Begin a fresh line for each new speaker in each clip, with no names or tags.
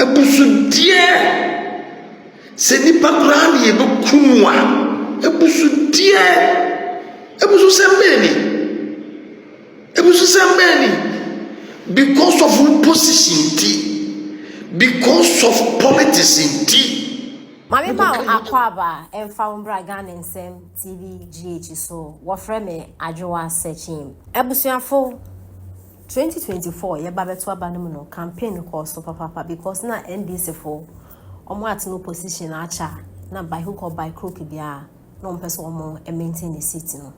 ebusu die se nipa kura ne ebekum a ebusu die ebusu sembeni because of position because of politics
Mami ma akwaba emfa umbra Ghana nsem TV GH so wofre me adwoa searching ebusuafo 2024 ye babeto abanum no campaign cost papa because na NDC for omo at no position acha na by hook or by crook bia no person omo maintain the seat no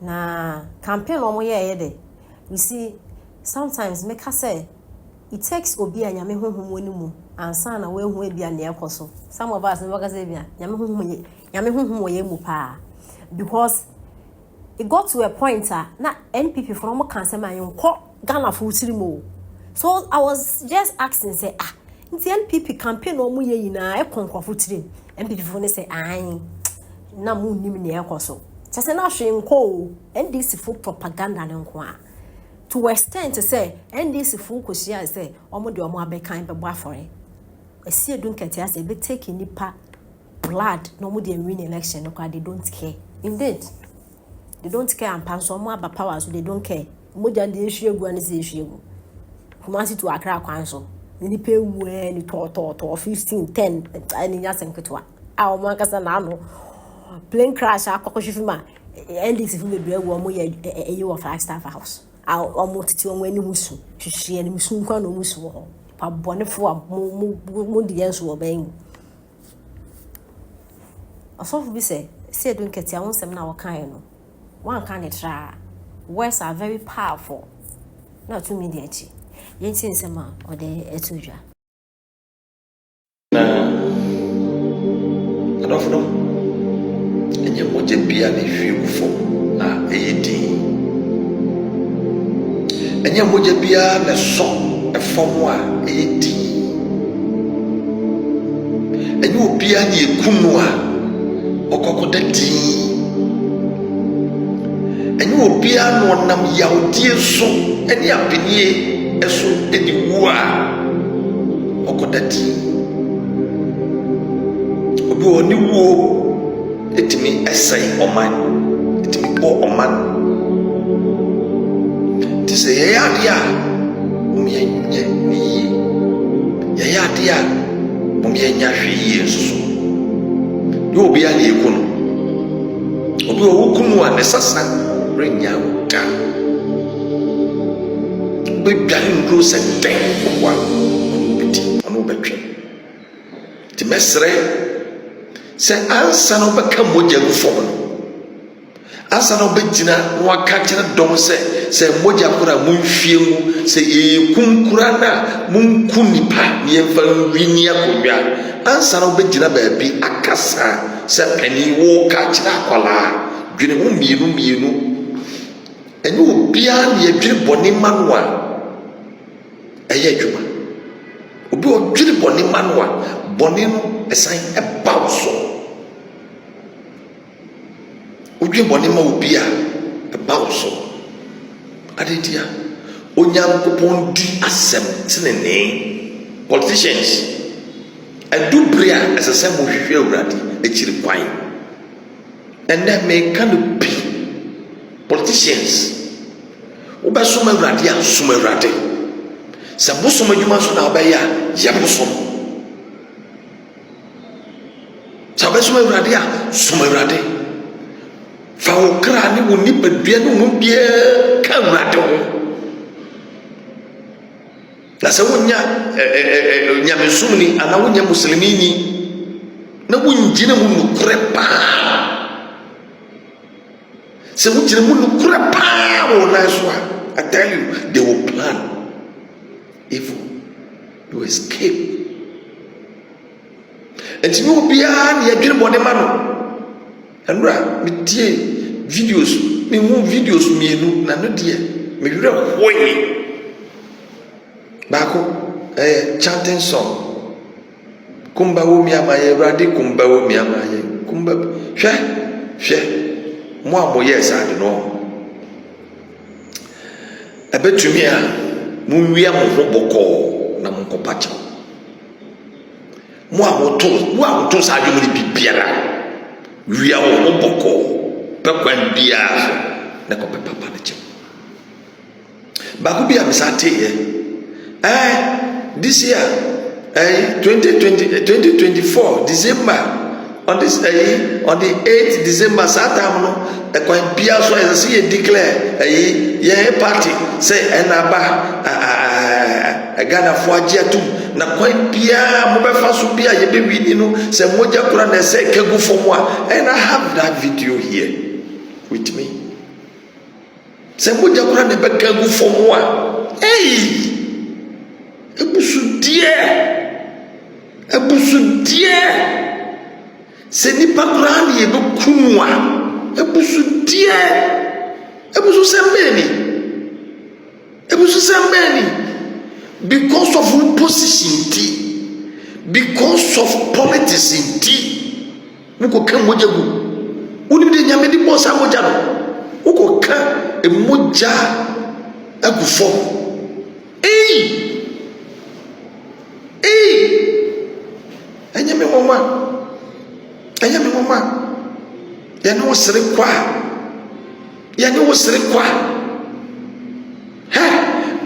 na campaign omo ye de you see sometimes make us say it takes obi anyame honhom woni mu ansa na we hu bia na ekoso some of us never say bia nyame honhom wo ye mu pa because it got to a point na NPP from cancel my nko Ghana for mo. So I was just asking say nti NPP campaign no mu ye yina e konkofo tiri NPP for ne say na mu nim ne ekoso chese na hwe nko NDC for propaganda ne nko a to extent to say NDC for kosia say omo de omo abekan bebo afore Asiedu nketia say be take nipa blood no mu de win election no they don't care indeed. They don't care and pass on more about power, so they don't care. Moja the issue and is the issue. Kumasi to Accra Council. Ni pay when to 15, 10, and in Yasen Kutwa. Our Mancasanano plane crash, our Kokoshima, NDC from the Bear Womo, a year of Flagstaff House. Our almost to when you musu, she and Musunka no musu, Pabonifua, Mundians were obeying. A soft be say don't get your own seminar kind. One kind of try. Words are very powerful. Not too many. Yen sin sema or the etuja.
I don't know. And you want to be an issue for AD. And you want to be a song, a form AD. And you will be an Yakumwa or Kokodati. And you will be an one nam yaudie so any opinion as so any war or Kodati. Obi oni wo etimi essay oman etimi bo oman ti se ya dia umienye ni ya dia umienya hwie so yo obi ani ekunu obi wo kunu an sasa renya uta be bian ro se den wa biti onu betwe ti mesre se ansa no beka moja gufo no ansa no begina no aka kire dom se moja kura munhwie mu se kunkura na munkunipa ne yemfa wini akonwa ansa no begina baabi akasa se pani wo ka kire akwala dwene mu mienu enye obia ne adwene bone manwa eye adwuma obi odwene bone manwa bone no esan eba so odwene bone ma obia eba so adedia onyankopon di asem tinene politicians adubria asase mo hwehwe awurade ekiri kwan and then me can be politicians obesoma awurade asoma awurade sabosom adwuma so na obeya yebosom sabesoma awurade asoma awurade fa okra ne woni badua no mu bia ka awurade ho na se wonya nyamesumni ana wonya muslimini na wonjina mu nukure pa se wonjina mu nukure pa wona so I tell you they will plan evil to escape and you will be an ya dwene bone ma no andra me tie videos me hu videos mienu na no de me wure hoye bako chanting song kumba wo mi amaye brade kumba wo mi amaye kumba hwe mo amoye sade no abetumi a munwia mo ho boko na mo kopacha mo a woto saa adwom ne bibiara wia wo bɔkɔ pɛkwan biara so na kɔpɛ papa no kyɛm baako bi a mesa te this year 2024 December on the 8th December saa time no kwan biara so ɛsɛ sɛ yɛ declare yɛn party sɛ ɛnaba Ghana fo agye atum na kwan biara mobɛfa so bia yɛbɛwini no sɛ mogya kora na ɛsɛ kagu fam a and I have that video here with me sɛ mogya kora na ɛbɛkagu fam a ebusudeɛ sɛ nipa kora na yɛbɛkum a ebusu sɛmbɛni because of position because of politics nti woko ka mogya gu woni de nyame di boss mogya no woko ka mogya agu fo anyame mama yɛne wo sere kwa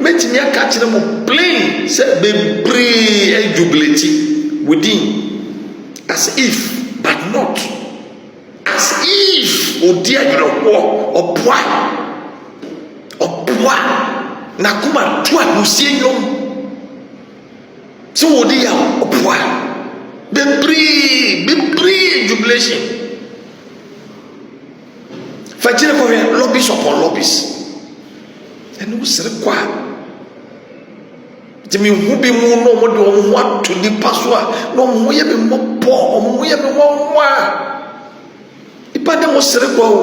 mɛtumi aka kyerɛ mo plain sɛ bebree ajubilate within as if but not as if odi adwerɛhoɔ ɔboa na koma to a musie nnwom sɛ wɔdi yɛ ɔboa bebree jubilation fa kyerɛ kɔhwɛ lobbies upon lobbies ɛne wo sere kwa timi hu bi mu no mo de ɔmo ato nipa so a no mo yɛ me mmɔbɔ ɔmo yɛ me wɔnwa nipa ne mo sere kwa o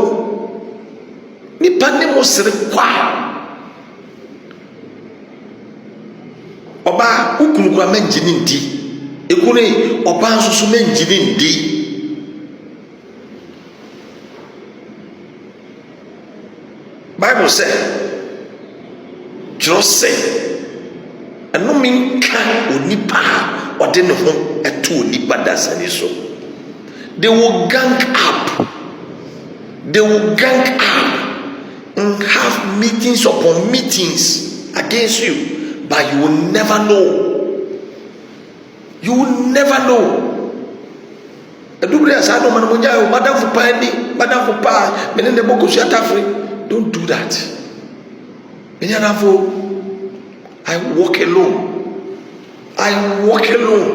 nipa ne mo sere kwa ɔba ukunu kwa mɛngye ne ndi ekunu ɔba nso so mɛngye ne ndi Bible sɛ twerɛ sɛ ɛnome nka onipa a ɔde ne ho ɛto onipa dasani so they will gang up and have meetings upon meetings against you but you will never know adubere asa no man munya o madam fu pa mene ne boko su atafre don't do that menya nafo I walk alone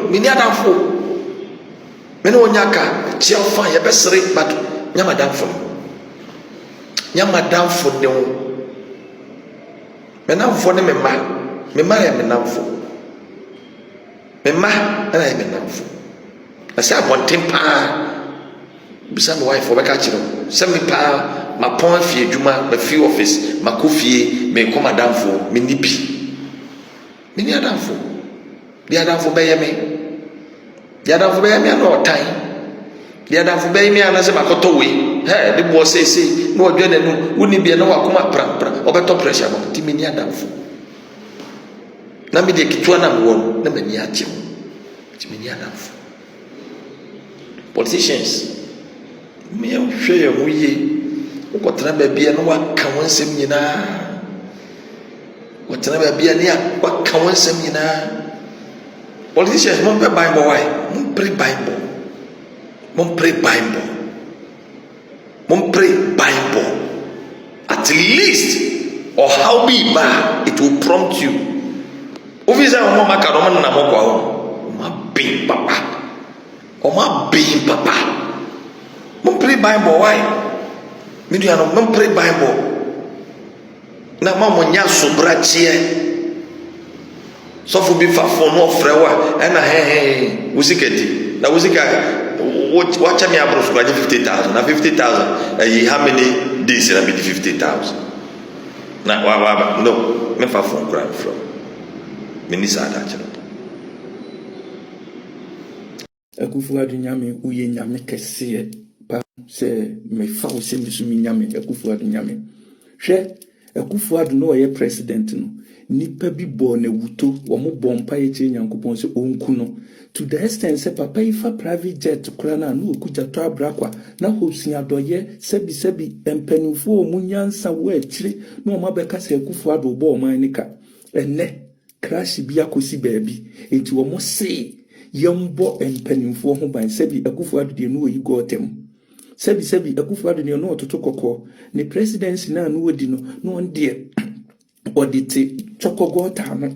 menya nafo mene onyaka chia fa ye besere but nya madam fu ne o menamfo ne mema ya menamfo mema ana ya menamfo asa abonten pa bisa my wife obeka kire se me pa ma pon afie adwuma ma fie office ma kofie me ko madamfo me nipi me ni adamfo bi adamfo be ye me ana otan bi adamfo be ye me ana se makoto we de bo sese no odwa nanu woni bi na wakoma pra obeto pressure no ti me ni adamfo na me de kitwa na wo na me ni ache ti me ni adamfo politicians me hwe ye ho ye ukotena bia no waka wansem nyina wotena bia ne waka wansem nyina politicians mon pray Bible at least or how be ba it will prompt you officer mo maka no na mo kwa ho ma bin papa mon pray Bible why Midiano non pray Bible na mama nya sobrachie so fu bi fa fo no frewa na usiketi na usika watch me abro for 50,000 na 50,000 how many days na be 50,000 na wa no me fa fo cry from minisa da chiro
Akufo-Addo nyame uye nyame kese pa se me fa o se misu mi nyame Akufo-Addo nyame hwe Akufo-Addo no ye president no nipa bi bɔ na wuto wɔn bɔ mpa yɛ kyerɛ nyankopɔn sɛ ɔnku no to the extent sɛ papa yi fa private jet kora na no okuja to abrakwa na hosua dɔyɛ sɛbi mpanimfoɔ mu nyansa wɔ akyire na wɔn abɛka sɛ Akufo Addo bɔ ɔman ne ka ɛnɛ crash bi akɔsi baabi enti wɔn se yɛmbɔ mpanimfoɔ ho ban sɛbi Akufo Addo deɛ no oyi gɔɔtɛm sɛbi Akufo Addo deɛ no ɔtoto kɔkɔɔ ne presidency na no odi no na ɔn deɛ ɔde chokogota no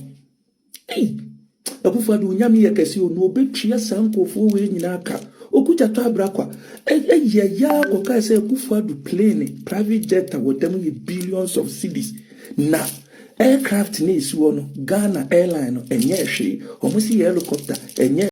Akufo Addo nyame yɛ kɛse o no obetua sankofo we nyina ka okuja to abrakwa ya koka sɛ Akufo Addo plane private jet with them billions of cedis na aircraft ne isi no Ghana airline no enye hwe omo si helicopter enye